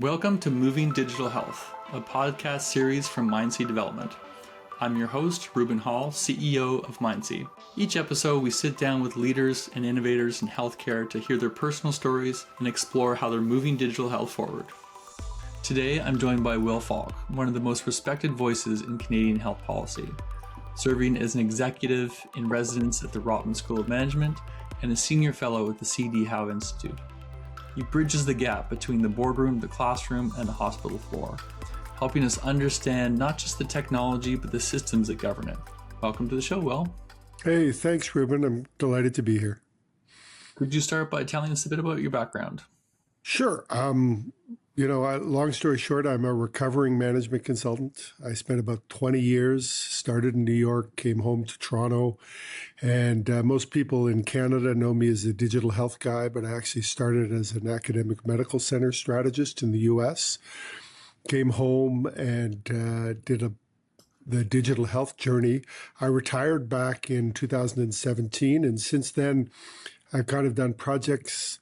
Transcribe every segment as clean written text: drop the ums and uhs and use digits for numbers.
Welcome to Moving Digital Health, a podcast series from Mindseed Development. I'm your host, Reuben Hall, CEO of Mindseed. Each episode, we sit down with leaders and innovators in healthcare to hear their personal stories and explore how they're moving digital health forward. Today, I'm joined by Will Falk, one of the most respected voices in Canadian health policy, serving as an executive in residence at the Reuben School of Management and a senior fellow at the C.D. Howe Institute. He bridges the gap between the boardroom, the classroom, and the hospital floor, helping us understand not just the technology, but the systems that govern it. Welcome to the show, Will. Hey, thanks, Reuben. I'm delighted to be here. Could you start by telling us a bit about your background? Sure. Long story short, I'm a recovering management consultant. I spent about 20 years, started in New York, came home to Toronto, and most people in Canada know me as a digital health guy, but I actually started as an academic medical center strategist in the US. Came home and did the digital health journey. I retired back in 2017, and since then, I've kind of done projects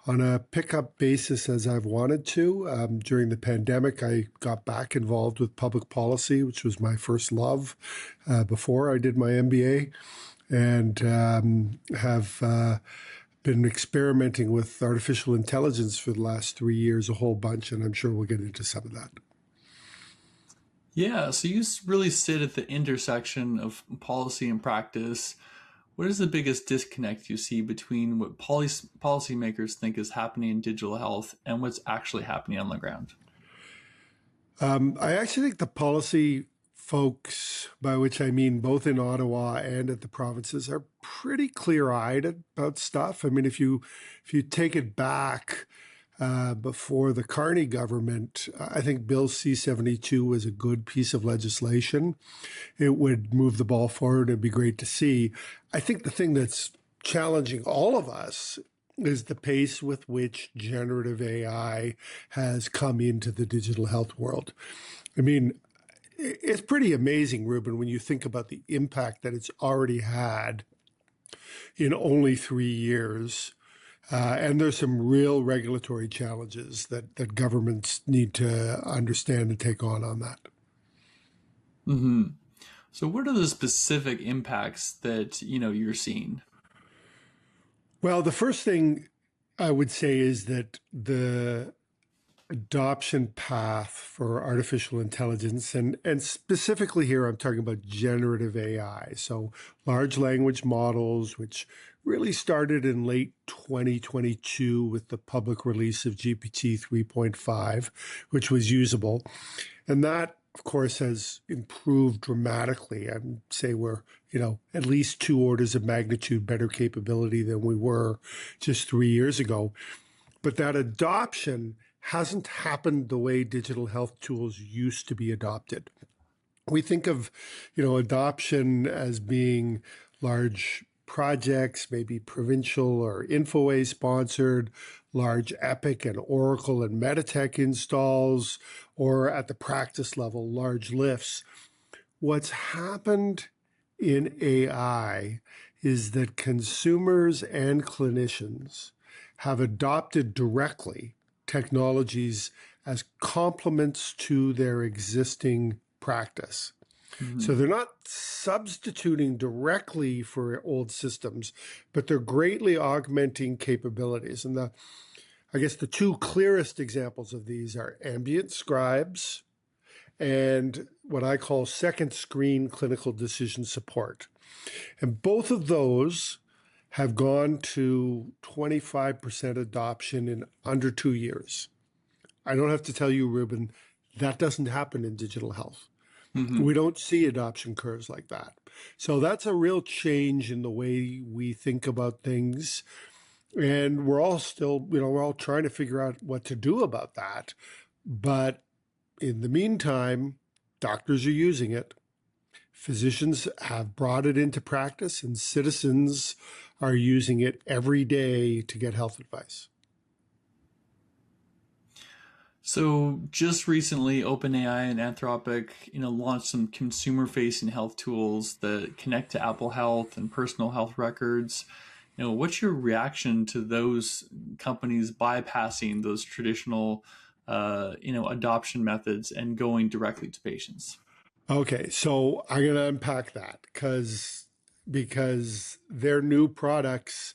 on a pickup basis as I've wanted to. During the pandemic, I got back involved with public policy, which was my first love before I did my MBA, and have been experimenting with artificial intelligence for the last 3 years, a whole bunch, and I'm sure we'll get into some of that. Yeah, so you really sit at the intersection of policy and practice. What is the biggest disconnect you see between what policymakers think is happening in digital health and what's actually happening on the ground? I actually think the policy folks, by which I mean both in Ottawa and at the provinces, are pretty clear-eyed about stuff. I mean, if you take it back before the Carney government, I think Bill C-72 was a good piece of legislation. It would move the ball forward. It'd be great to see. I think the thing that's challenging all of us is the pace with which generative AI has come into the digital health world. I mean, it's pretty amazing, Reuben, when you think about the impact that it's already had in only 3 years. And there's some real regulatory challenges that governments need to understand and take on that. Mm-hmm. So what are the specific impacts that you're seeing? Well, the first thing I would say is that the adoption path for artificial intelligence, and specifically here I'm talking about generative AI, so large language models, which really started in late 2022 with the public release of GPT 3.5, which was usable. And that, of course, has improved dramatically. I'd say we're, at least 2 orders of magnitude better capability than we were just 3 years ago. But that adoption hasn't happened the way digital health tools used to be adopted. We think of, adoption as being large projects, maybe provincial or InfoWay sponsored, large Epic and Oracle and Meditech installs, or at the practice level, large lifts. What's happened in AI is that consumers and clinicians have adopted directly technologies as complements to their existing practice. Mm-hmm. So they're not substituting directly for old systems, but they're greatly augmenting capabilities. And I guess the 2 clearest examples of these are ambient scribes and what I call second screen clinical decision support. And both of those have gone to 25% adoption in under 2 years. I don't have to tell you, Reuben, that doesn't happen in digital health. Mm-hmm. We don't see adoption curves like that. So that's a real change in the way we think about things. And we're all still, we're all trying to figure out what to do about that. But in the meantime, doctors are using it. Physicians have brought it into practice, and citizens are using it every day to get health advice. So just recently, OpenAI and Anthropic, launched some consumer-facing health tools that connect to Apple Health and personal health records. What's your reaction to those companies bypassing those traditional adoption methods and going directly to patients? Okay, so I'm going to unpack that because their new products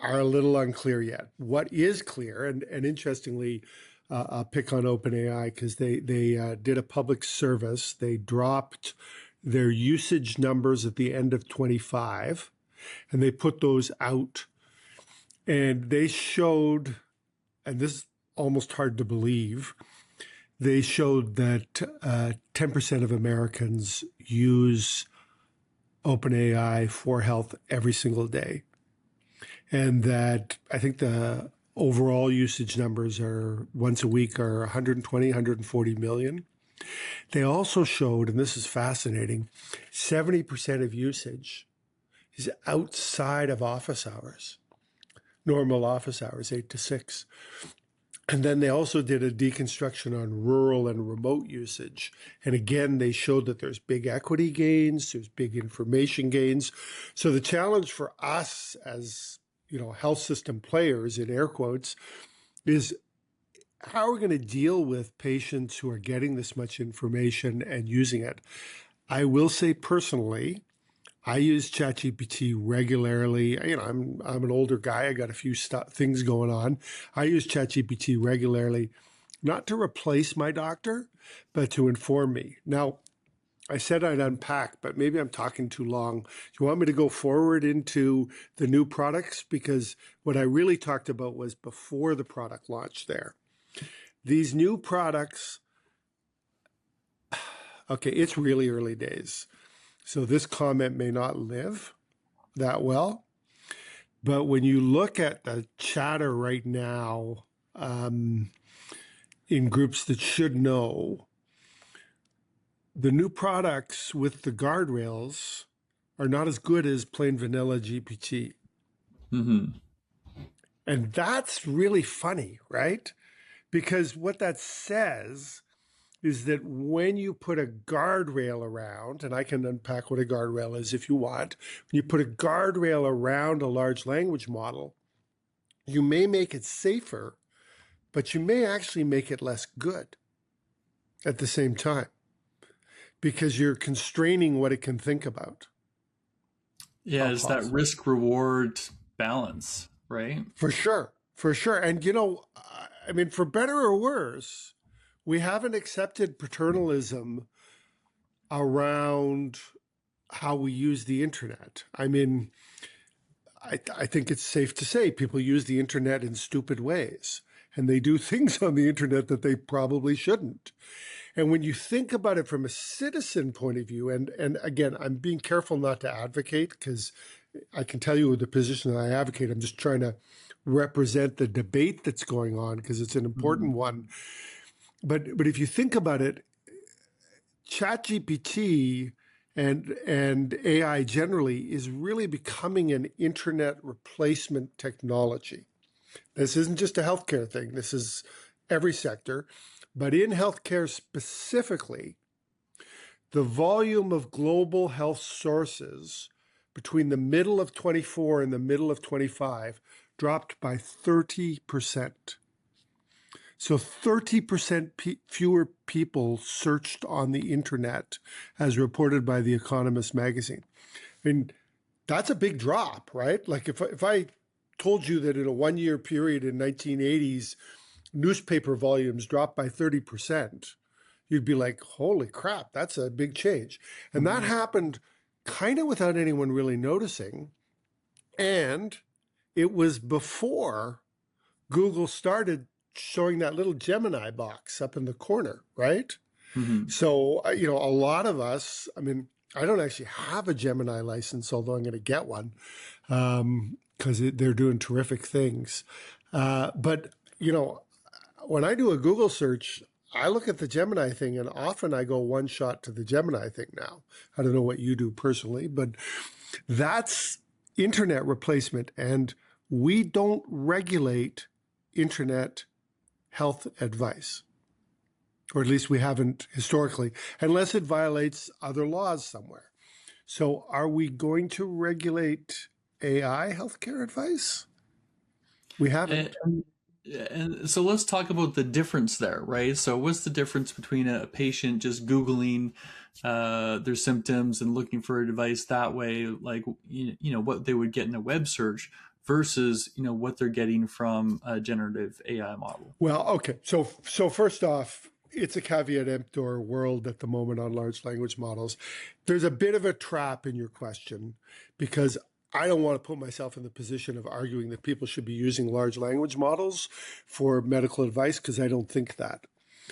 are a little unclear yet. What is clear, and interestingly, I'll pick on OpenAI because they did a public service. They dropped their usage numbers at the end of 25, and they put those out. And they showed, and this is almost hard to believe, they showed that 10% of Americans use OpenAI for health every single day. And that I think the overall usage numbers are once a week are 120, 140 million. They also showed, and this is fascinating, 70% of usage is outside of office hours, normal office hours, 8 to 6. And then they also did a deconstruction on rural and remote usage. And again, they showed that there's big equity gains, there's big information gains. So the challenge for us as, health system players, in air quotes, is how are we going to deal with patients who are getting this much information and using it? I will say personally, I use ChatGPT regularly. I'm an older guy. I got a few things going on. I use ChatGPT regularly, not to replace my doctor, but to inform me. Now, I said I'd unpack, but maybe I'm talking too long. Do you want me to go forward into the new products? Because what I really talked about was before the product launch there. These new products, okay, it's really early days. So this comment may not live that well. But when you look at the chatter right now in groups that should know, the new products with the guardrails are not as good as plain vanilla GPT. Mm-hmm. And that's really funny, right? Because what that says is that when you put a guardrail around, and I can unpack what a guardrail is if you want, when you put a guardrail around a large language model, you may make it safer, but you may actually make it less good at the same time because you're constraining what it can think about. Yeah, it's that risk reward balance, right? For sure. For sure. And, for better or worse, we haven't accepted paternalism around how we use the internet. I think it's safe to say people use the internet in stupid ways, and they do things on the internet that they probably shouldn't. And when you think about it from a citizen point of view, and again, I'm being careful not to advocate because I can tell you the position that I advocate. I'm just trying to represent the debate that's going on because it's an important one. But if you think about it, ChatGPT and AI generally is really becoming an internet replacement technology. This isn't just a healthcare thing. This is every sector. But in healthcare specifically, the volume of global health sources between the middle of 24 and the middle of 25 dropped by 30%. So 30% fewer people searched on the internet, as reported by The Economist magazine. I mean, that's a big drop, right? Like if I told you that in a one-year period in 1980s, newspaper volumes dropped by 30%, you'd be like, holy crap, that's a big change. And that happened kind of without anyone really noticing. And it was before Google started showing that little Gemini box up in the corner, right? So, a lot of us, I don't actually have a Gemini license, although I'm going to get one because they're doing terrific things. But, when I do a Google search, I look at the Gemini thing and often I go one shot to the Gemini thing now. I don't know what you do personally, but that's internet replacement. And we don't regulate internet health advice, or at least we haven't historically, unless it violates other laws somewhere. So are we going to regulate AI healthcare advice? We haven't. And so let's talk about the difference there, right? So what's the difference between a patient just Googling their symptoms and looking for a device that way, like, what they would get in a web search versus, what they're getting from a generative AI model? Well, okay. So first off, it's a caveat emptor world at the moment on large language models. There's a bit of a trap in your question because I don't want to put myself in the position of arguing that people should be using large language models for medical advice because I don't think that.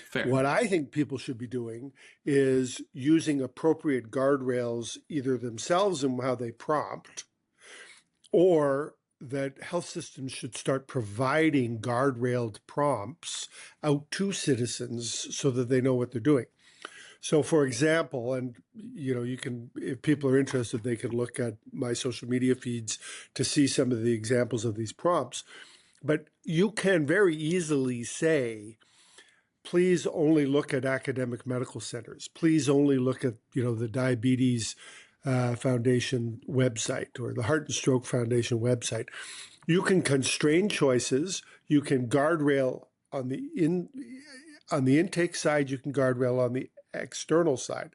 Fair. What I think people should be doing is using appropriate guardrails either themselves in how they prompt, or that health systems should start providing guardrailed prompts out to citizens so that they know what they're doing. So, for example, and you can, if people are interested, they can look at my social media feeds to see some of the examples of these prompts. But you can very easily say, please only look at academic medical centers. Please only look at, the Diabetes Foundation website or the Heart and Stroke Foundation website. You can constrain choices. You can guardrail on the intake side. You can guardrail on the external side.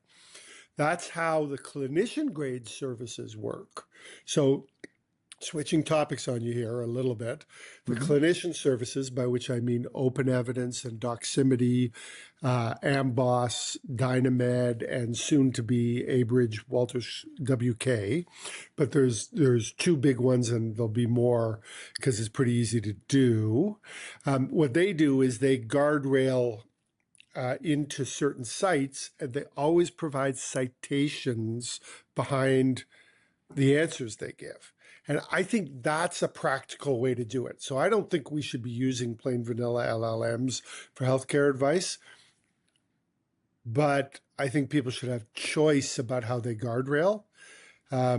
That's how the clinician-grade services work. So, switching topics on you here a little bit, the clinician services, by which I mean Open Evidence and Doximity, Amboss, Dynamed, and soon to be Abridge, Walters WK. But there's two big ones, and there'll be more because it's pretty easy to do. What they do is they guardrail into certain sites, and they always provide citations behind the answers they give. And I think that's a practical way to do it. So I don't think we should be using plain vanilla LLMs for healthcare advice, but I think people should have choice about how they guardrail. I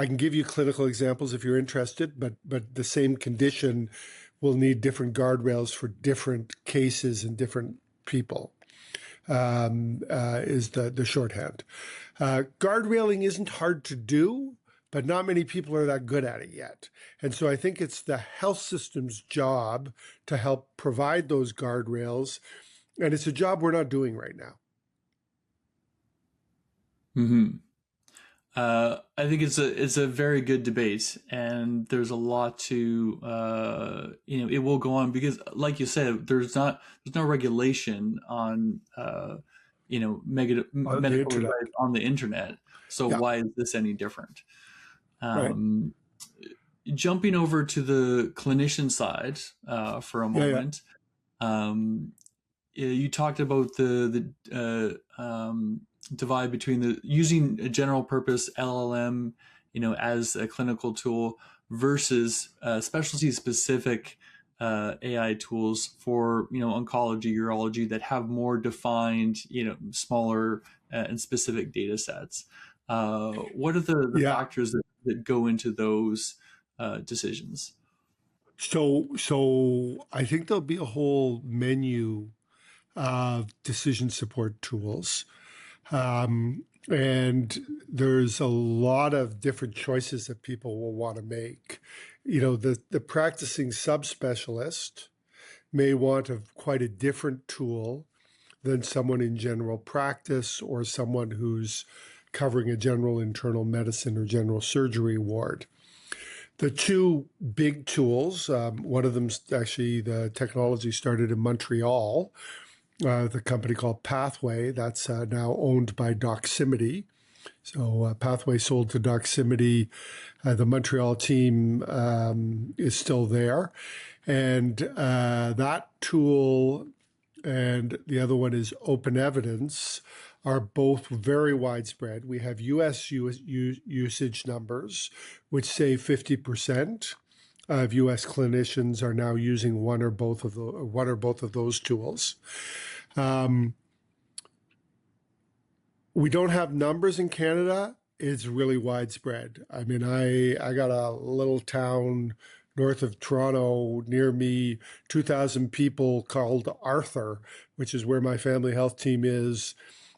can give you clinical examples if you're interested, but the same condition will need different guardrails for different cases and different people, is the shorthand. Guardrailing isn't hard to do, but not many people are that good at it yet. And so I think it's the health system's job to help provide those guardrails. And it's a job we're not doing right now. I think it's a very good debate, and there's a lot to it will go on because, like you said, there's no regulation on medical advice on the internet. So why is this any different? Right. Jumping over to the clinician side for a moment, you talked about the divide between the using a general purpose LLM, as a clinical tool versus specialty specific AI tools for oncology, urology that have more defined, smaller and specific data sets. What are the factors that go into those decisions? So I think there'll be a whole menu of decision support tools. And there's a lot of different choices that people will want to make. The practicing subspecialist may want quite a different tool than someone in general practice or someone who's covering a general internal medicine or general surgery ward. The two big tools, one of them actually the technology started in Montreal, the company called Pathway, that's now owned by Doximity. So Pathway sold to Doximity. The Montreal team is still there. And that tool and the other one is Open Evidence are both very widespread. We have US usage numbers, which say 50% of US clinicians are now using one or both of those tools. We don't have numbers in Canada. It's really widespread. I mean, I got a little town north of Toronto near me, 2,000 people called Arthur, which is where my family health team is.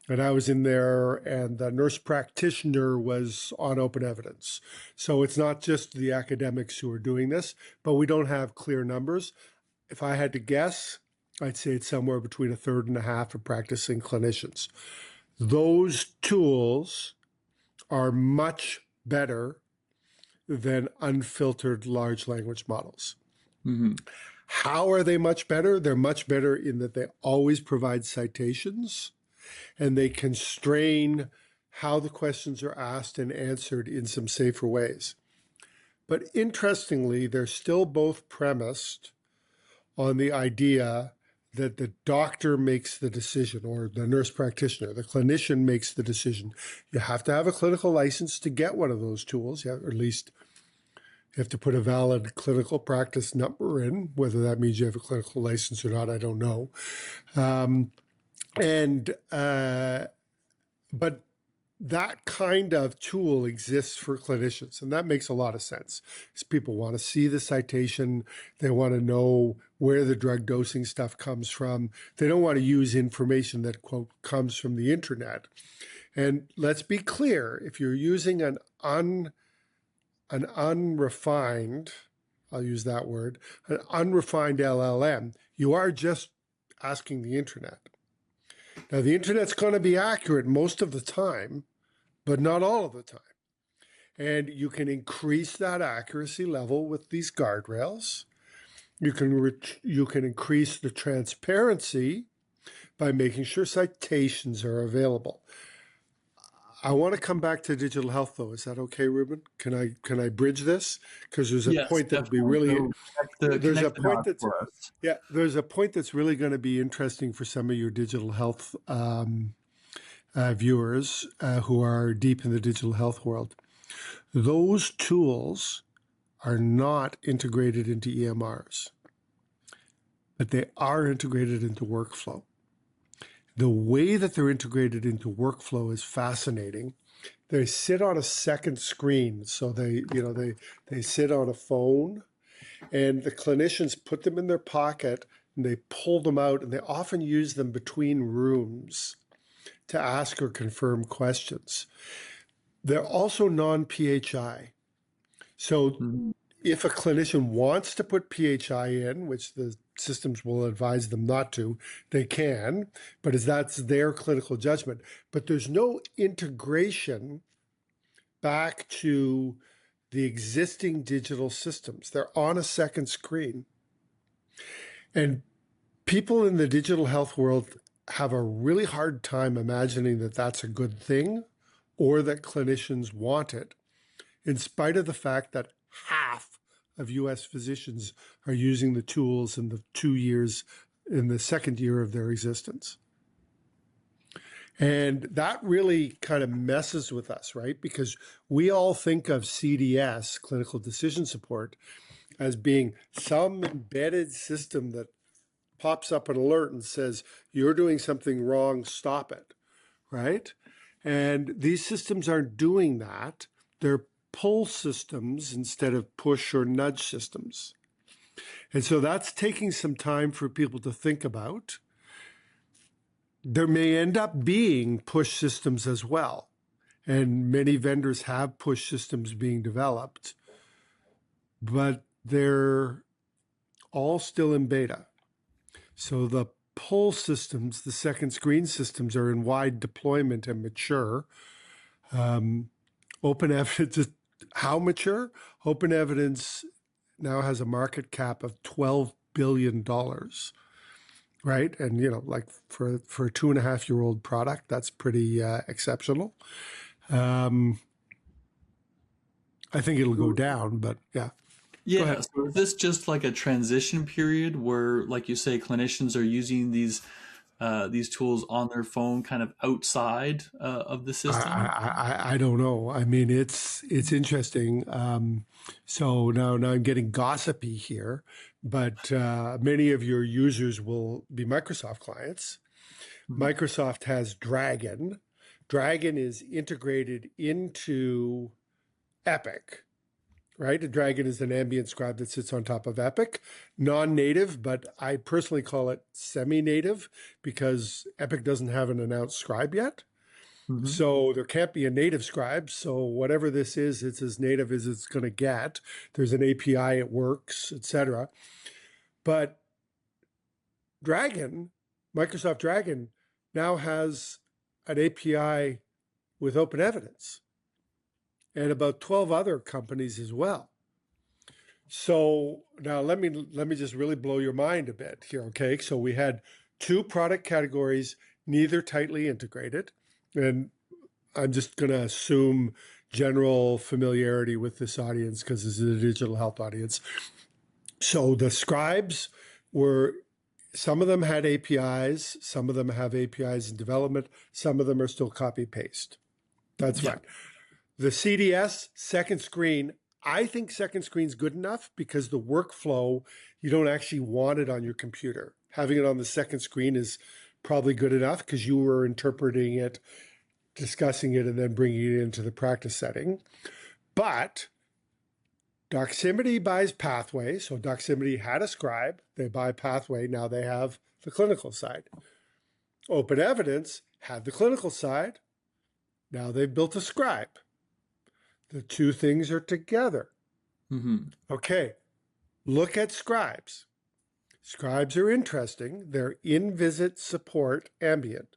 And I was in there, and the nurse practitioner was on Open Evidence. So it's not just the academics who are doing this, but we don't have clear numbers. if I had to guess, I'd say it's somewhere between a third and a half of practicing clinicians. Those tools are much better than unfiltered large language models. Mm-hmm. How are they much better? They're much better in that they always provide citations and they constrain how the questions are asked and answered in some safer ways. But interestingly, they're still both premised on the idea that the doctor makes the decision, or the nurse practitioner, the clinician makes the decision. You have to have a clinical license to get one of those tools, or at least you have to put a valid clinical practice number in. Whether that means you have a clinical license or not, I don't know. But that kind of tool exists for clinicians, and that makes a lot of sense. Because people want to see the citation, they want to know where the drug dosing stuff comes from. They don't want to use information that, quote, comes from the internet. And let's be clear, if you're using an unrefined, I'll use that word, an unrefined LLM, you are just asking the internet. Now, the internet's going to be accurate most of the time, but not all of the time. And you can increase that accuracy level with these guardrails. You can increase the transparency by making sure citations are available. I want to come back to digital health, though. Is that okay, Reuben? Can I bridge this? Because there's a point that'll be really there's a point that's really going to be interesting for some of your digital health viewers who are deep in the digital health world. Those tools are not integrated into EMRs, but they are integrated into workflow. The way that they're integrated into workflow is fascinating. They sit on a second screen, so they sit on a phone, and the clinicians put them in their pocket and they pull them out, and they often use them between rooms to ask or confirm questions. They're also non-PHI. So if a clinician wants to put PHI in, which the systems will advise them not to, they can, but that's their clinical judgment. But there's no integration back to the existing digital systems. They're on a second screen. And people in the digital health world have a really hard time imagining that that's a good thing or that clinicians want it, in spite of the fact that half of US physicians are using the tools in the second year of their existence. And that really kind of messes with us, right? Because we all think of CDS, clinical decision support, as being some embedded system that pops up an alert and says, you're doing something wrong, stop it, right? And these systems aren't doing that. They're pull systems instead of push or nudge systems. And so that's taking some time for people to think about. There may end up being push systems as well. And many vendors have push systems being developed, but they're all still in beta. So the pull systems, the second screen systems, are in wide deployment and mature. Open evidence, how mature? Open evidence now has a market cap of $12 billion, right? And, like for a 2.5-year-old product, that's pretty exceptional. I think it'll go down, but yeah. Yeah, so is this just like a transition period where, like you say, clinicians are using these tools on their phone, kind of outside of the system? I don't know. I mean, it's interesting. So now I'm getting gossipy here, but many of your users will be Microsoft clients. Microsoft has Dragon. Dragon is integrated into Epic. Right? A Dragon is an ambient scribe that sits on top of Epic, non-native, but I personally call it semi-native because Epic doesn't have an announced scribe yet. So there can't be a native scribe. So whatever this is, it's as native as it's going to get. There's an API, it works, etc. But Dragon, Microsoft Dragon, now has an API with open evidence, and about 12 other companies as well. So now let me just really blow your mind a bit here, okay? So we had two product categories, neither tightly integrated, and I'm just going to assume general familiarity with this audience because this is a digital health audience. So the scribes were, some of them had APIs, some of them have APIs in development, some of them are still copy paste. That's fine. The CDS, second screen, I think second screen's good enough because the workflow, you don't actually want it on your computer. Having it on the second screen is probably good enough because you were interpreting it, discussing it, and then bringing it into the practice setting. But Doximity buys Pathway. So Doximity had a scribe. They buy Pathway. Now they have the clinical side. Open Evidence had the clinical side. Now they've built a scribe. The two things are together. Okay, look at scribes. Scribes are interesting. They're in-visit support ambient.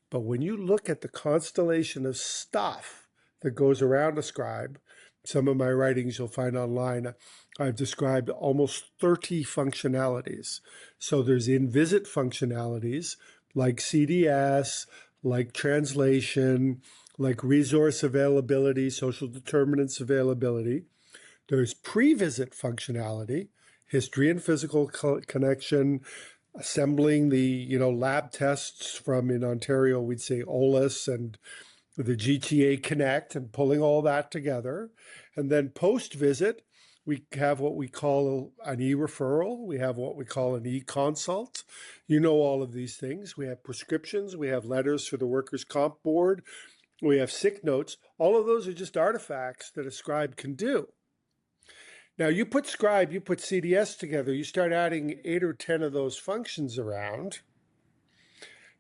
But when you look at the constellation of stuff that goes around a scribe, some of my writings you'll find online, I've described almost 30 functionalities. So there's in-visit functionalities like CDS, like translation, like resource availability, social determinants availability. There's pre-visit functionality, history and physical connection, assembling the lab tests from, in Ontario, we'd say OLIS and the GTA Connect, and pulling all that together. And then post-visit, we have what we call an e-referral. We have what we call an e-consult. You know all of these things. We have prescriptions. We have letters for the workers' comp board. We have sick notes. All of those are just artifacts that a scribe can do. Now you put scribe, you put CDS together, you start adding 8 or 10 of those functions around.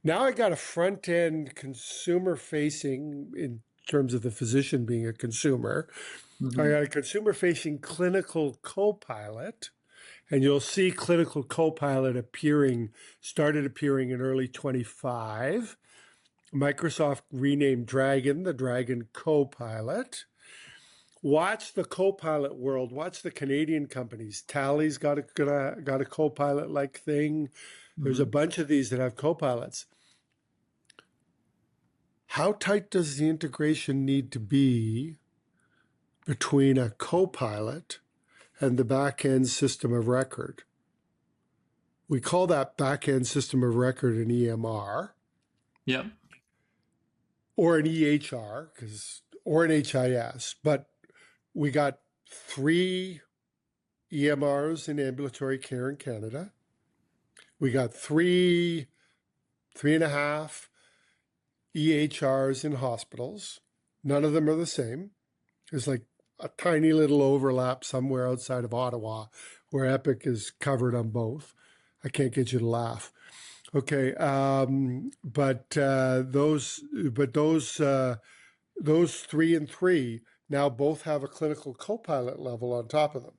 Now I got a front-end consumer-facing, in terms of the physician being a consumer, I got a consumer-facing clinical co-pilot, and you'll see clinical co-pilot started appearing in early 25. Microsoft renamed Dragon the Dragon Copilot. Watch the Copilot world. Watch the Canadian companies. Tally's got a Copilot-like thing. There's a bunch of these that have Copilots. How tight does the integration need to be between a Copilot and the back-end system of record? We call that back-end system of record an EMR. Yep. Or an EHR, or an HIS. But we got 3 EMRs in ambulatory care in Canada. We got 3.5 EHRs in hospitals. None of them are the same. There's like a tiny little overlap somewhere outside of Ottawa where Epic is covered on both. I can't get you to laugh. Okay, but those 3 and 3 now both have a clinical copilot level on top of them.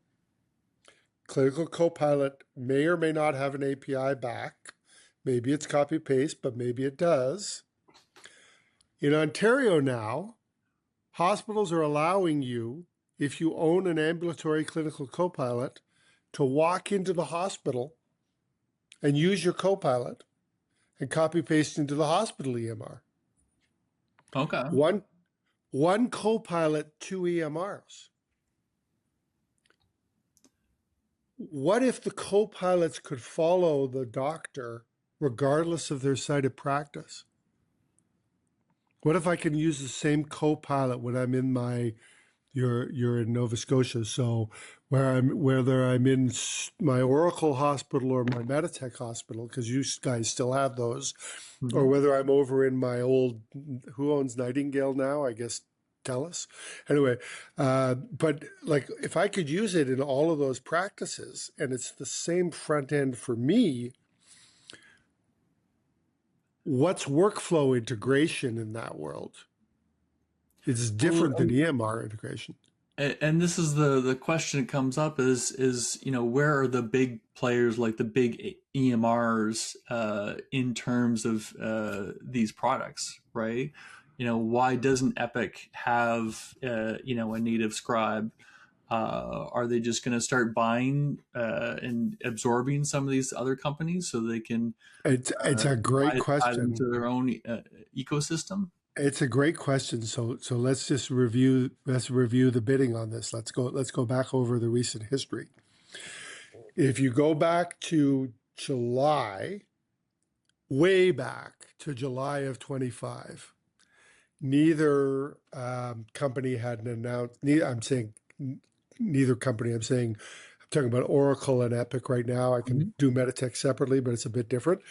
Clinical copilot may or may not have an API back. Maybe it's copy paste, but maybe it does. In Ontario now, hospitals are allowing you, if you own an ambulatory clinical copilot, to walk into the hospital and use your copilot and copy paste into the hospital EMR. Okay. One copilot, 2 EMRs. What if the copilots could follow the doctor regardless of their site of practice? What if I can use the same copilot when I'm in you're in Nova Scotia, so whether I'm in my Oracle hospital or my Meditech hospital, because you guys still have those, or whether I'm over in my old, who owns Nightingale now? I guess TELUS. Anyway, but like if I could use it in all of those practices, and it's the same front end for me, what's workflow integration in that world? It's different than EMR integration. And this is the question that comes up is where are the big players like the big EMRs in terms of these products, right? Why doesn't Epic have a native scribe? Are they just going to start buying and absorbing some of these other companies so they can It's a great tie them question. to their own ecosystem? It's a great question. So let's just review the bidding on this. Let's go back over the recent history. If you go back to July, way back to July of 25, neither company had an announced. I'm saying neither company. I'm talking about Oracle and Epic right now. I can do Meditech separately, but it's a bit different.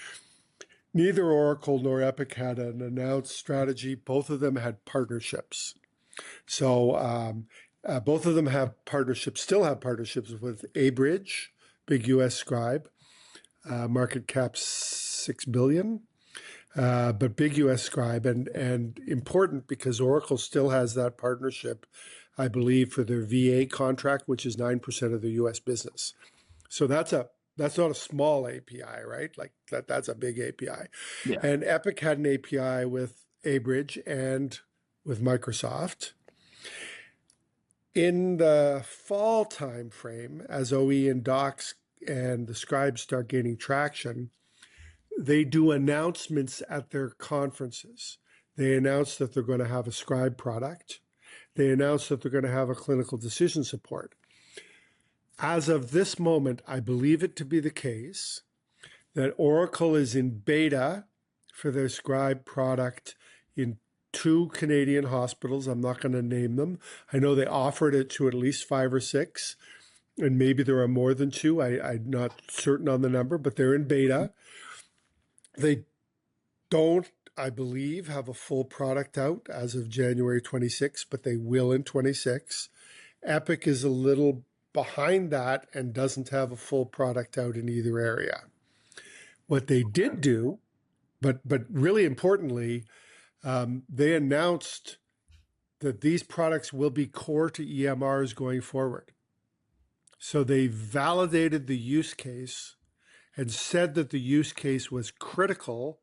Neither Oracle nor Epic had an announced strategy. Both of them had partnerships. So both of them still have partnerships with Abridge, big US scribe, market cap 6 billion, but big US scribe, and important because Oracle still has that partnership, I believe, for their VA contract, which is 9% of the US business. So that's not a small API, right? Like that's a big API. Yeah. And Epic had an API with Abridge and with Microsoft. In the fall timeframe, as OE and Docs and the scribes start gaining traction, they do announcements at their conferences. They announce that they're going to have a scribe product. They announce that they're going to have a clinical decision support. As of this moment, I believe it to be the case that Oracle is in beta for their scribe product in 2 Canadian hospitals. I'm not going to name them. I know they offered it to at least 5 or 6, and maybe there are more than 2. I'm not certain on the number, but they're in beta. They don't, I believe, have a full product out as of January 26, but they will in 26. Epic is a little behind that and doesn't have a full product out in either area. What they did do, but really importantly, they announced that these products will be core to EMRs going forward. So they validated the use case and said that the use case was critical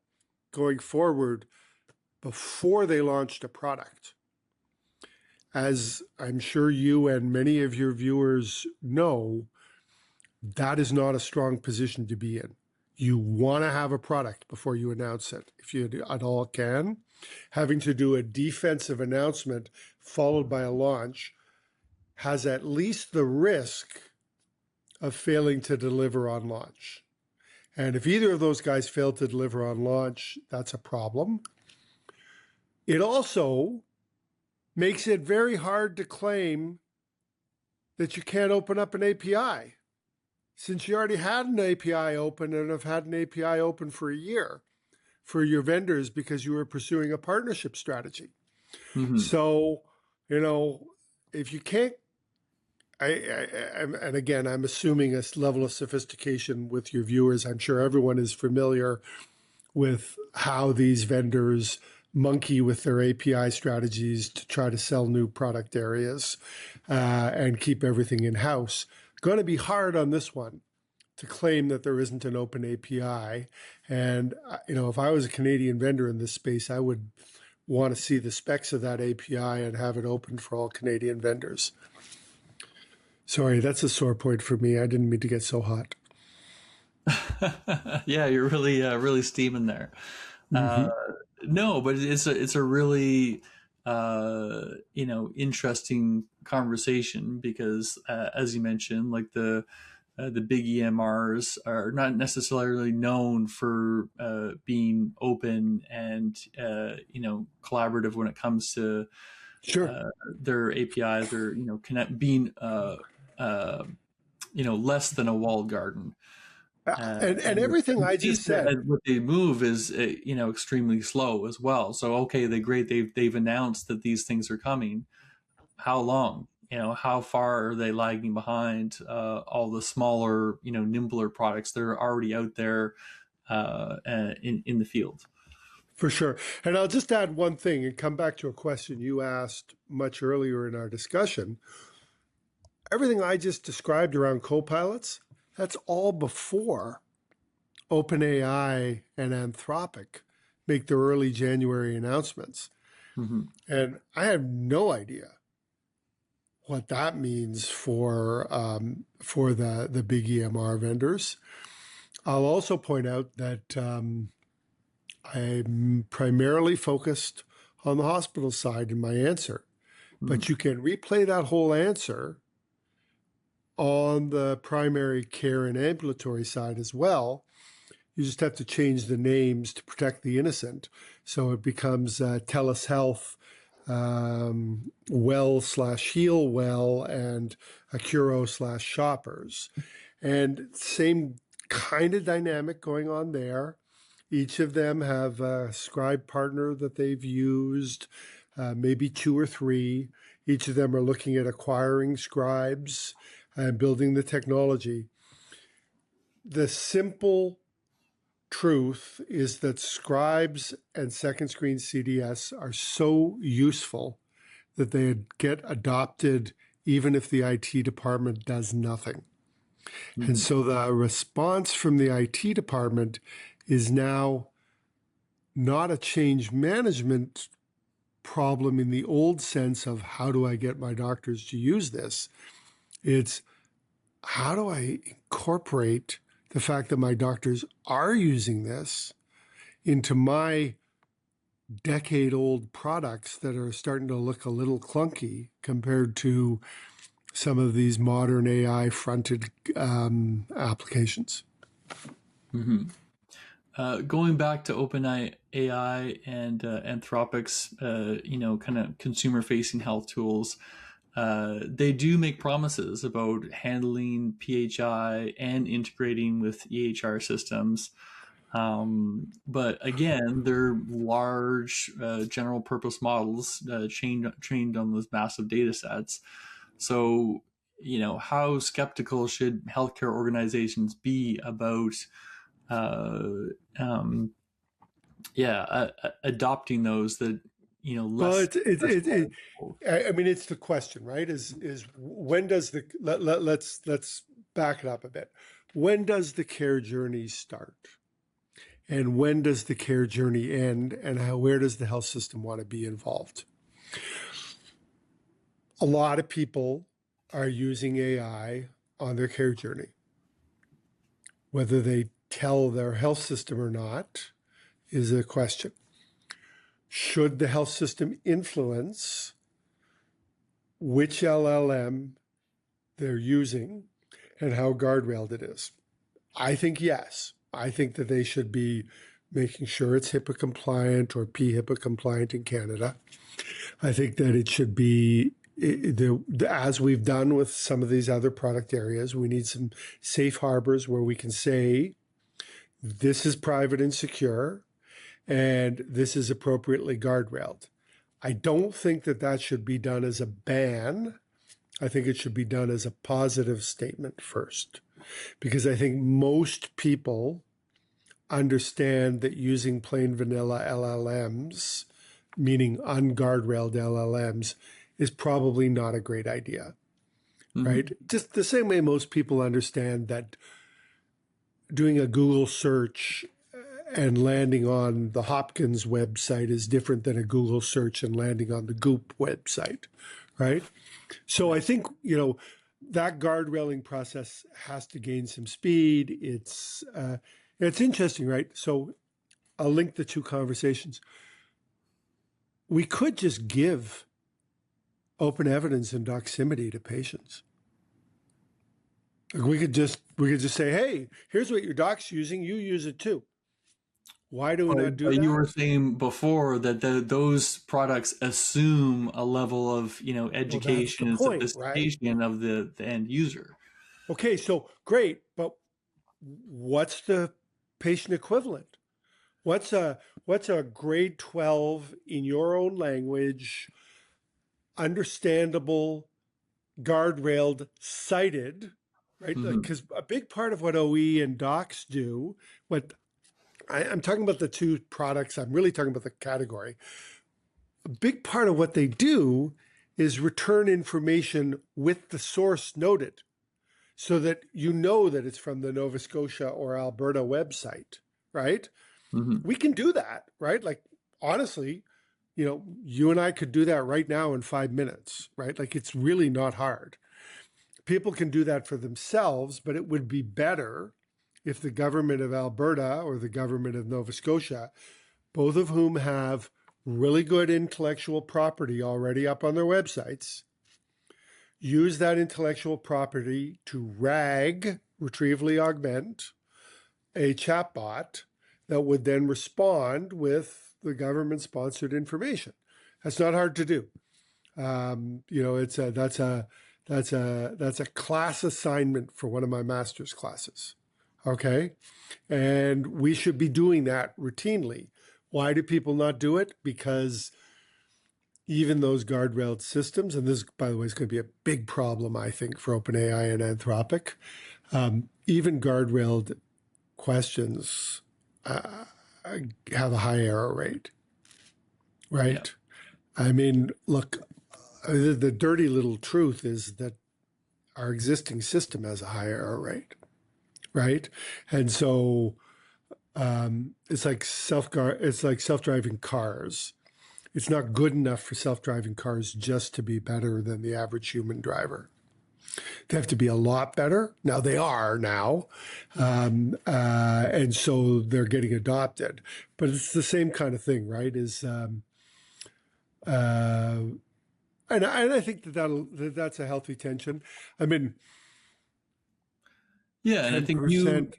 going forward before they launched a product. As I'm sure you and many of your viewers know, that is not a strong position to be in. You want to have a product before you announce it, if you at all can. Having to do a defensive announcement followed by a launch has at least the risk of failing to deliver on launch. And if either of those guys fail to deliver on launch, that's a problem. It also makes it very hard to claim that you can't open up an API, since you already had an API open and have had an API open for a year for your vendors because you were pursuing a partnership strategy. Mm-hmm. So, if you can't, and again, I'm assuming a level of sophistication with your viewers. I'm sure everyone is familiar with how these vendors monkey with their API strategies to try to sell new product areas and keep everything in-house. Going to be hard on this one to claim that there isn't an open API. And, if I was a Canadian vendor in this space, I would want to see the specs of that API and have it open for all Canadian vendors. Sorry, that's a sore point for me. I didn't mean to get so hot. Yeah, you're really steaming there. Mm-hmm. No, but it's a really interesting conversation because as you mentioned, like the big EMRs are not necessarily known for being open and collaborative when it comes to Sure. their APIs or being less than a walled garden. And everything I just said. And what they move is extremely slow as well. So okay, they've announced that these things are coming. How long? How far are they lagging behind all the smaller, nimbler products that are already out there in the field? For sure. And I'll just add one thing and come back to a question you asked much earlier in our discussion. everything I just described around co-pilots, that's all before OpenAI and Anthropic make their early January announcements. Mm-hmm. And I have no idea what that means for the big EMR vendors. I'll also point out that I'm primarily focused on the hospital side in my answer, but you can replay that whole answer on the primary care and ambulatory side as well. You just have to change the names to protect the innocent. So it becomes TELUS Health, Well/Heal Well, and Accuro/Shoppers. And same kind of dynamic going on there. Each of them have a scribe partner that they've used, maybe 2 or 3. Each of them are looking at acquiring scribes and building the technology. The simple truth is that scribes and second screen CDS are so useful that they get adopted even if the IT department does nothing. Mm-hmm. And so the response from the IT department is now not a change management problem in the old sense of how do I get my doctors to use this? It's how do I incorporate the fact that my doctors are using this into my decade-old products that are starting to look a little clunky compared to some of these modern AI-fronted applications. Mm-hmm. Going back to OpenAI and Anthropic's, kind of consumer-facing health tools, they do make promises about handling PHI and integrating with EHR systems. But again, they're large, general-purpose models trained on those massive data sets. So, how skeptical should healthcare organizations be about adopting those that Well, less. I mean, it's the question, right? Is when does the let's back it up a bit. When does the care journey start, and when does the care journey end, and where does the health system want to be involved? A lot of people are using AI on their care journey, whether they tell their health system or not is a question. Should the health system influence which LLM they're using and how guardrailed it is? I think yes. I think that they should be making sure it's HIPAA compliant or PHIPAA compliant in Canada. I think that it should be, as we've done with some of these other product areas, we need some safe harbors where we can say, this is private and secure, and this is appropriately guardrailed. I don't think that that should be done as a ban. I think it should be done as a positive statement first, because I think most people understand that using plain vanilla LLMs, meaning unguardrailed LLMs, is probably not a great idea, right? Just the same way most people understand that doing a Google search and landing on the Hopkins website is different than a Google search and landing on the Goop website, right? So I think, that guardrailing process has to gain some speed. It's interesting, right? So I'll link the two conversations. We could just give open evidence and doximity to patients. We could just say, hey, here's what your doc's using. You use it too. Why do we not do that? You were saying before that those products assume a level of education and sophistication, right, of the end user. Okay, so great, but what's the patient equivalent? What's a grade 12 in your own language, understandable, guardrailed, cited, right? Because a big part of what OE and docs do, I'm talking about the two products, I'm really talking about the category. A big part of what they do is return information with the source noted so that you know that it's from the Nova Scotia or Alberta website, right? Hmm. We can do that, right? Like, honestly, you and I could do that right now in 5 minutes, right? Like, it's really not hard. People can do that for themselves, but it would be better if the government of Alberta or the government of Nova Scotia, both of whom have really good intellectual property already up on their websites, use that intellectual property to retrievally augment a chatbot that would then respond with the government-sponsored information. That's not hard to do. That's a class assignment for one of my master's classes. Okay, and we should be doing that routinely. Why do people not do it? Because even those guardrailed systems, and this, by the way, is going to be a big problem, I think, for OpenAI and Anthropic. Even guardrailed questions have a high error rate, right? Yeah. I mean, look, the dirty little truth is that our existing system has a high error rate, right? And so it's like self-driving cars. It's not good enough for self-driving cars just to be better than the average human driver. They have to be a lot better. Now they are now. And so they're getting adopted. But it's the same kind of thing, right? And I think that's a healthy tension. I mean, yeah, and I think 10%,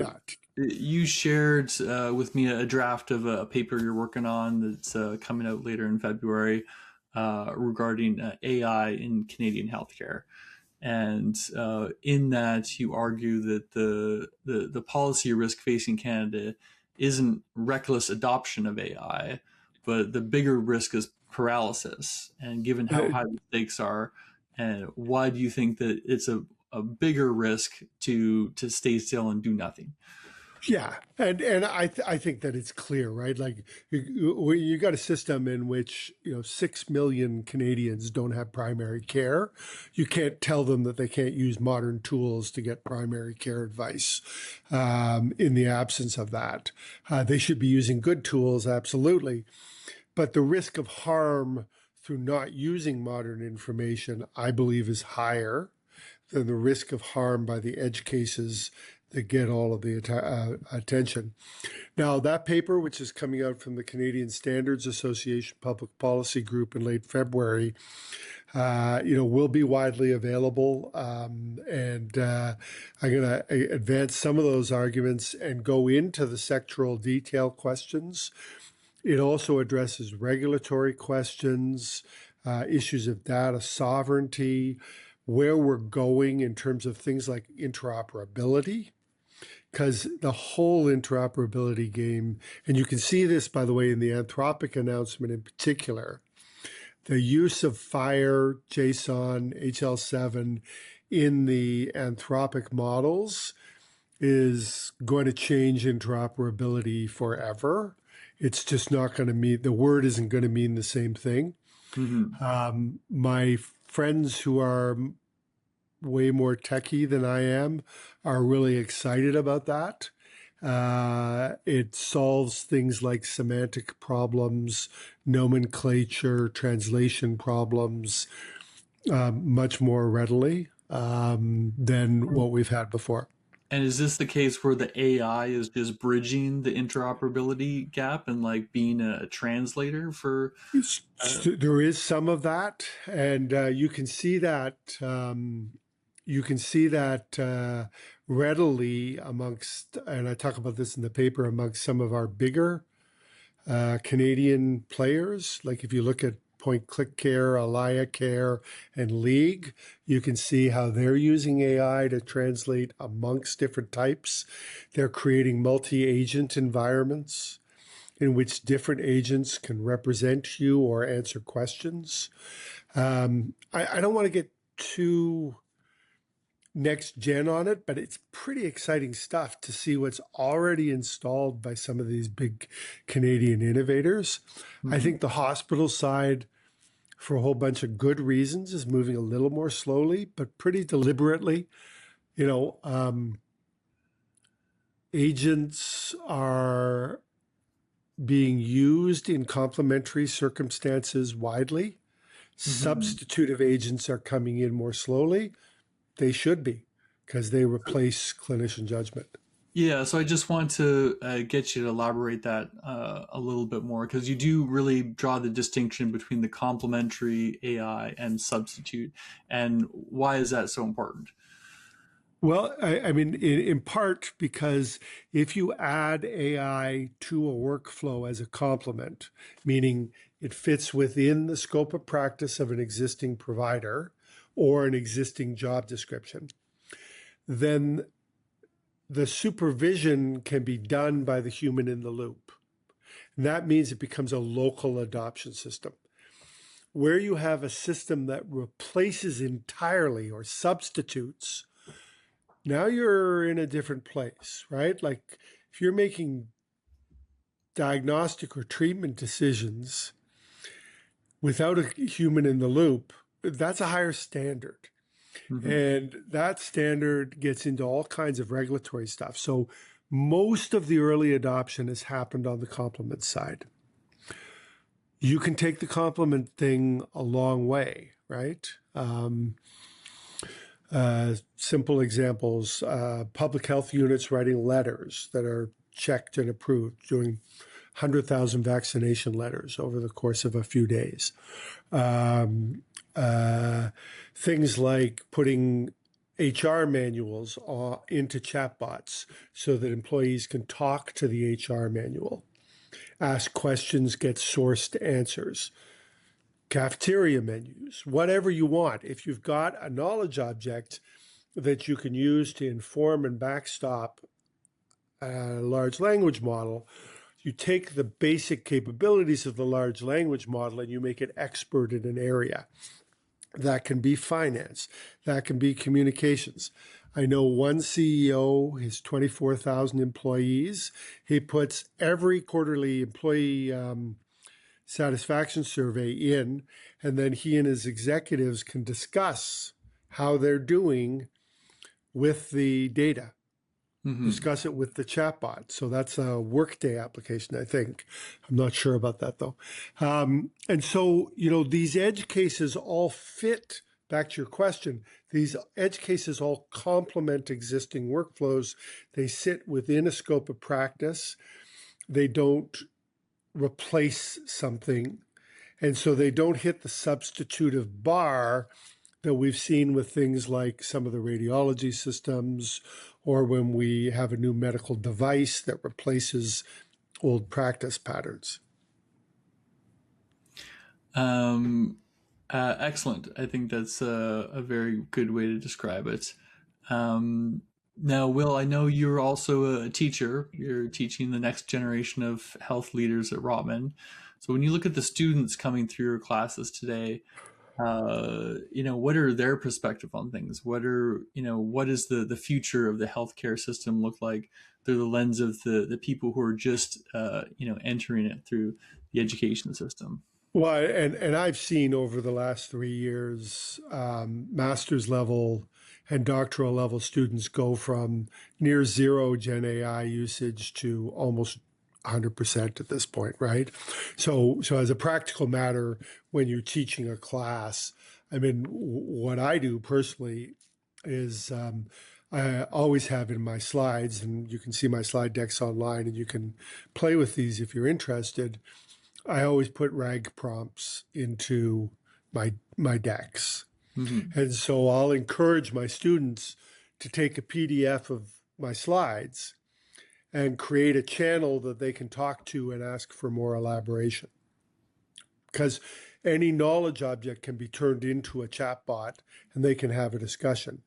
yeah. you shared with me a draft of a paper you're working on that's coming out later in February regarding AI in Canadian healthcare. And in that, you argue that the policy risk facing Canada isn't reckless adoption of AI, but the bigger risk is paralysis. And given how high the stakes are, and why do you think that it's a bigger risk to stay still and do nothing? Yeah, and I think that it's clear, right? Like you got a system in which 6 million Canadians don't have primary care. You can't tell them that they can't use modern tools to get primary care advice. In the absence of that, they should be using good tools, absolutely. But the risk of harm through not using modern information, I believe, is higher than the risk of harm by the edge cases that get all of the attention. Now, that paper, which is coming out from the Canadian Standards Association Public Policy Group in late February, will be widely available. And I'm going to advance some of those arguments and go into the sectoral detail questions. It also addresses regulatory questions, issues of data sovereignty, where we're going in terms of things like interoperability, because the whole interoperability game, and you can see this, by the way, in the Anthropic announcement in particular, the use of FHIR, JSON, HL7 in the Anthropic models is going to change interoperability forever. It's just not going to mean, the word isn't going to mean the same thing. Mm-hmm. My friends who are way more techie than I am are really excited about that. It solves things like semantic problems, nomenclature, translation problems much more readily than what we've had before. And is this the case where the AI is just bridging the interoperability gap and like being a translator for? There is some of that, and you can see that. You can see that readily amongst, and I talk about this in the paper, amongst some of our bigger Canadian players. Like if you look at Point Click Care, Alaya Care, and League, you can see how they're using AI to translate amongst different types. They're creating multi-agent environments in which different agents can represent you or answer questions. I don't want to get too next gen on it, but it's pretty exciting stuff to see what's already installed by some of these big Canadian innovators. Mm-hmm. I think the hospital side for a whole bunch of good reasons, is moving a little more slowly, but pretty deliberately. You know, agents are being used in complementary circumstances widely. Hmm. Substitutive agents are coming in more slowly. They should be, because they replace clinician judgment. Yeah, so I just want to get you to elaborate that a little bit more because you do really draw the distinction between the complementary AI and substitute. And why is that so important? Well, I mean, in part because if you add AI to a workflow as a complement, meaning it fits within the scope of practice of an existing provider or an existing job description, then the supervision can be done by the human in the loop. And that means it becomes a local adoption system. Where you have a system that replaces entirely or substitutes, now you're in a different place, right? Like if you're making diagnostic or treatment decisions without a human in the loop, that's a higher standard. Hmm. And that standard gets into all kinds of regulatory stuff. So most of the early adoption has happened on the complement side. You can take the complement thing a long way, right? Simple examples, public health units writing letters that are checked and approved, doing 100,000 vaccination letters over the course of a few days. Things like putting HR manuals into chatbots so that employees can talk to the HR manual, ask questions, get sourced answers. Cafeteria menus, whatever you want. If you've got a knowledge object that you can use to inform and backstop a large language model, you take the basic capabilities of the large language model and you make it expert in an area. That can be finance, that can be communications. I know one CEO, his 24,000 employees, he puts every quarterly employee satisfaction survey in, and then he and his executives can discuss how they're doing with the data, Hmm. discuss it with the chatbot. So that's a Workday application, I think. I'm not sure about that though. And so, you know, these edge cases all fit. Back to your question, these edge cases all complement existing workflows. They sit within a scope of practice. They don't replace something. And so they don't hit the substitutive bar that we've seen with things like some of the radiology systems, or when we have a new medical device that replaces old practice patterns. Um, Excellent. I think that's a very good way to describe it. Um, Now, Will, I know you're also a teacher. You're teaching the next generation of health leaders at Rotman. So when you look at the students coming through your classes today, what are their perspective on things? What is the future of the healthcare system look like through the lens of the people who are just, entering it through the education system? Well, and I've seen over the last 3 years, master's level and doctoral level students go from near zero Gen AI usage to almost 100% at this point, right? So as a practical matter, when you're teaching a class, I mean, what I do personally is I always have in my slides, and you can see my slide decks online, and you can play with these if you're interested. I always put RAG prompts into my decks. Hmm. And so I'll encourage my students to take a PDF of my slides and create a channel that they can talk to and ask for more elaboration. Because any knowledge object can be turned into a chatbot and they can have a discussion.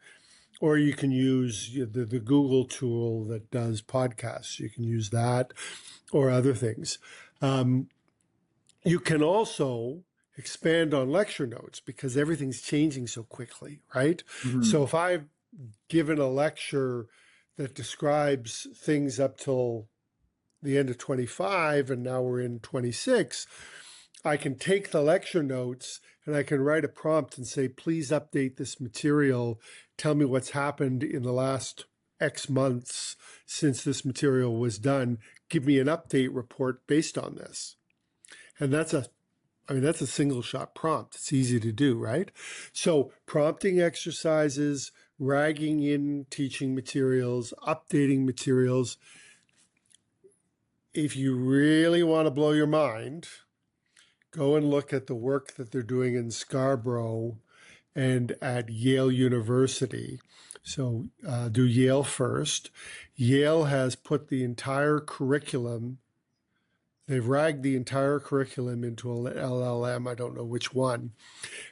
Or you can use the Google tool that does podcasts. You can use that or other things. You can also expand on lecture notes because everything's changing so quickly, right? Hmm. So if I've given a lecture that describes things up till the end of 25 and now we're in 26, I can take the lecture notes and I can write a prompt and say, please update this material. Tell me what's happened in the last X months since this material was done. Give me an update report based on this. And that's a single shot prompt. It's easy to do, right? So prompting exercises, ragging in teaching materials, updating materials. If you really want to blow your mind, go and look at the work that they're doing in Scarborough and at Yale University. So do Yale first. Yale has put the entire curriculum, they've ragged the entire curriculum into an LLM, I don't know which one,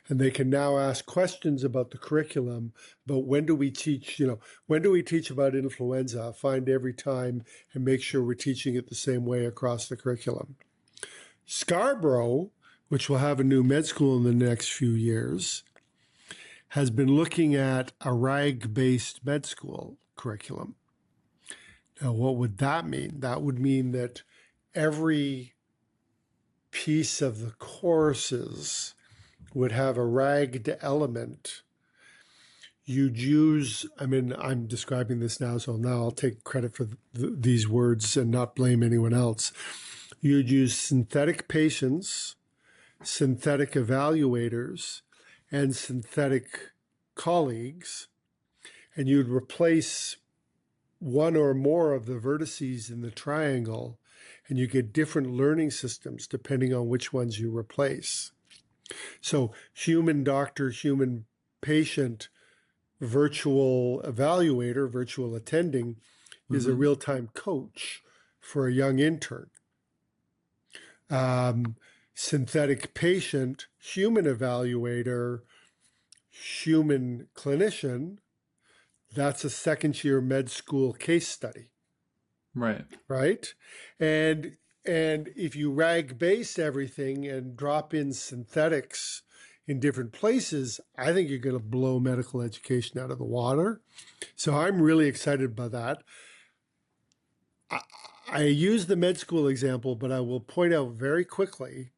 and they can now ask questions about the curriculum, but when do we teach, when do we teach about influenza? Find every time and make sure we're teaching it the same way across the curriculum. Scarborough, which will have a new med school in the next few years, has been looking at a RAG-based med school curriculum. Now, what would that mean? That would mean that every piece of the courses would have a ragged element. You'd use, I'm describing this now, so now I'll take credit for these words and not blame anyone else. You'd use synthetic patients, synthetic evaluators, and synthetic colleagues, and you'd replace one or more of the vertices in the triangle, and you get different learning systems depending on which ones you replace. So human doctor, human patient, virtual evaluator, virtual attending is a real-time coach for a young intern. Synthetic patient, human evaluator, human clinician, that's a second-year med school case study. Right? And if you rag base everything and drop in synthetics in different places, I think you're going to blow medical education out of the water. So I'm really excited by that. I use the med school example, but I will point out very quickly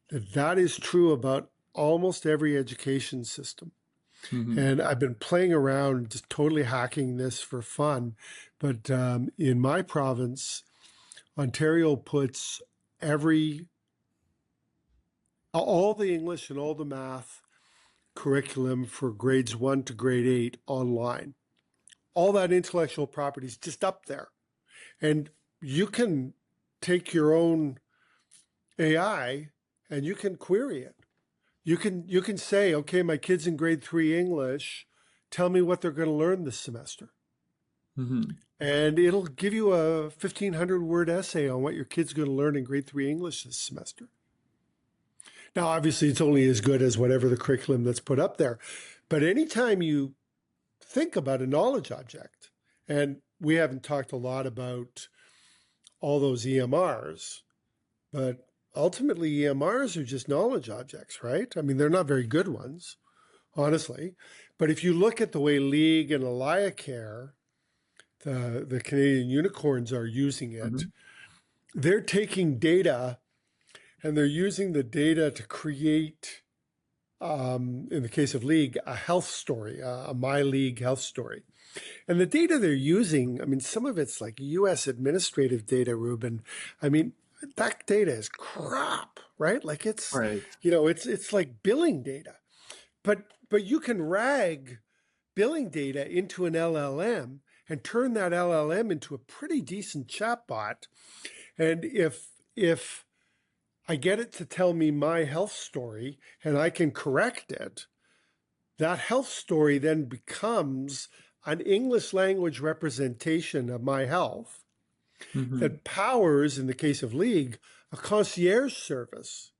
that that is true about almost every education system. And I've been playing around, just totally hacking this for fun. But in my province, Ontario puts all the English and all the math curriculum for grades 1 to grade 8 online. All that intellectual property is just up there. And you can take your own AI and you can query it. You can say, okay, my kid's in grade 3 English, tell me what they're going to learn this semester. And it'll give you a 1,500 word essay on what your kid's going to learn in grade 3 English this semester. Now, obviously, it's only as good as whatever the curriculum that's put up there. But anytime you think about a knowledge object, and we haven't talked a lot about all those EMRs, but ultimately EMRs are just knowledge objects, right? I mean, they're not very good ones, honestly. But if you look at the way League and AlayaCare, the Canadian unicorns, are using it, they're taking data and they're using the data to create, in the case of League, a health story, a My League health story. And the data they're using, some of it's like US administrative data, Reuben. That data is crap, right? Like it's, it's like billing data. But you can rag billing data into an LLM and turn that LLM into a pretty decent chatbot. And if I get it to tell me my health story and I can correct it, that health story then becomes an English language representation of my health that powers, in the case of League, a concierge service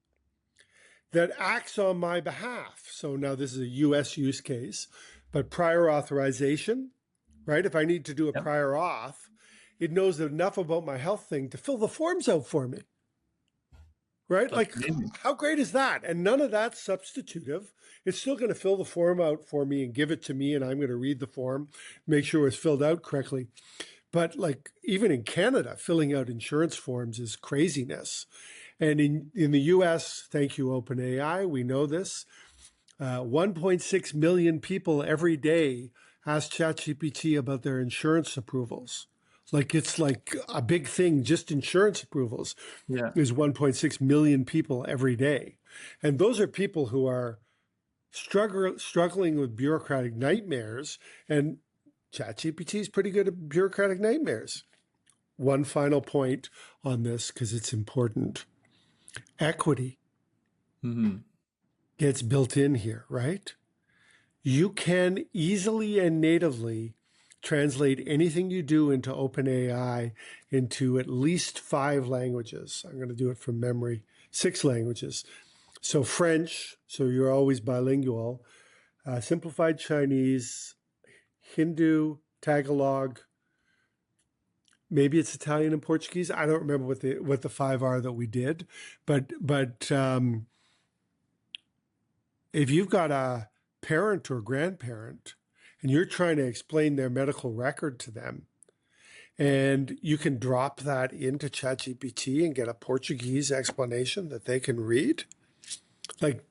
that acts on my behalf. So now this is a US use case, but prior authorization, right? If I need to do a prior auth, it knows enough about my health thing to fill the forms out for me. Right? Like, how great is that? And none of that's substitutive. It's still going to fill the form out for me and give it to me, and I'm going to read the form, make sure it's filled out correctly. But like even in Canada, filling out insurance forms is craziness. And in the US, thank you, OpenAI, we know this. 1.6 million people every day ask ChatGPT about their insurance approvals. Like it's like a big thing, just insurance approvals is 1.6 million people every day. And those are people who are struggling with bureaucratic nightmares. And ChatGPT is pretty good at bureaucratic nightmares. One final point on this, because it's important. Equity gets built in here, right? You can easily and natively translate anything you do into OpenAI into at least 5 languages. I'm going to do it from memory, 6 languages. So French, so you're always bilingual, simplified Chinese, Hindu, Tagalog, maybe it's Italian and Portuguese. I don't remember what the 5 are that we did, but if you've got a parent or grandparent and you're trying to explain their medical record to them, and you can drop that into ChatGPT and get a Portuguese explanation that they can read, like,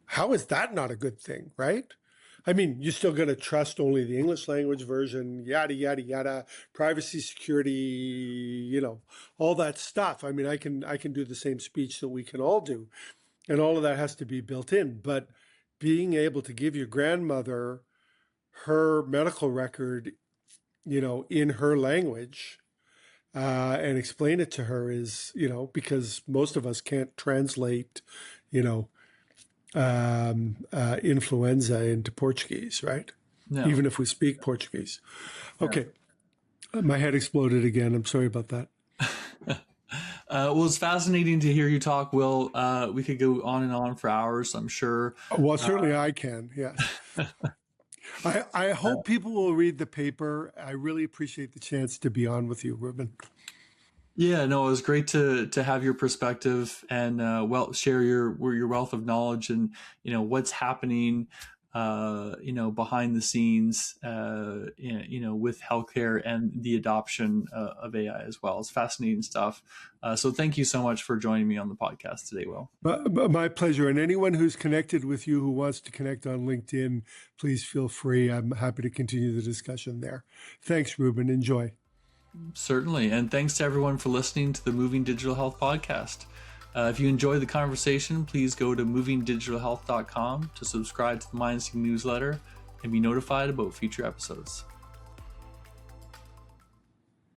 how is that not a good thing, right? I mean, you're still going to trust only the English language version, yada, yada, yada, privacy, security, all that stuff. I mean, I can do the same speech that we can all do. And all of that has to be built in. But being able to give your grandmother her medical record, in her language and explain it to her is, because most of us can't translate, influenza into Portuguese, right? No. Even if we speak Portuguese. Okay. Yeah. My head exploded again. I'm sorry about that. Well, it's fascinating to hear you talk, Will. We could go on and on for hours, I'm sure. Well, certainly I can, yes. I hope people will read the paper. I really appreciate the chance to be on with you, Reuben. Yeah, no, it was great to have your perspective and share your wealth of knowledge and what's happening behind the scenes with healthcare and the adoption of AI as well. It's fascinating stuff. So thank you so much for joining me on the podcast today, Will. My pleasure. And anyone who's connected with you who wants to connect on LinkedIn, please feel free. I'm happy to continue the discussion there. Thanks, Reuben. Enjoy. Certainly. And thanks to everyone for listening to the Moving Digital Health podcast. If you enjoyed the conversation, please go to movingdigitalhealth.com to subscribe to the MindSync newsletter and be notified about future episodes.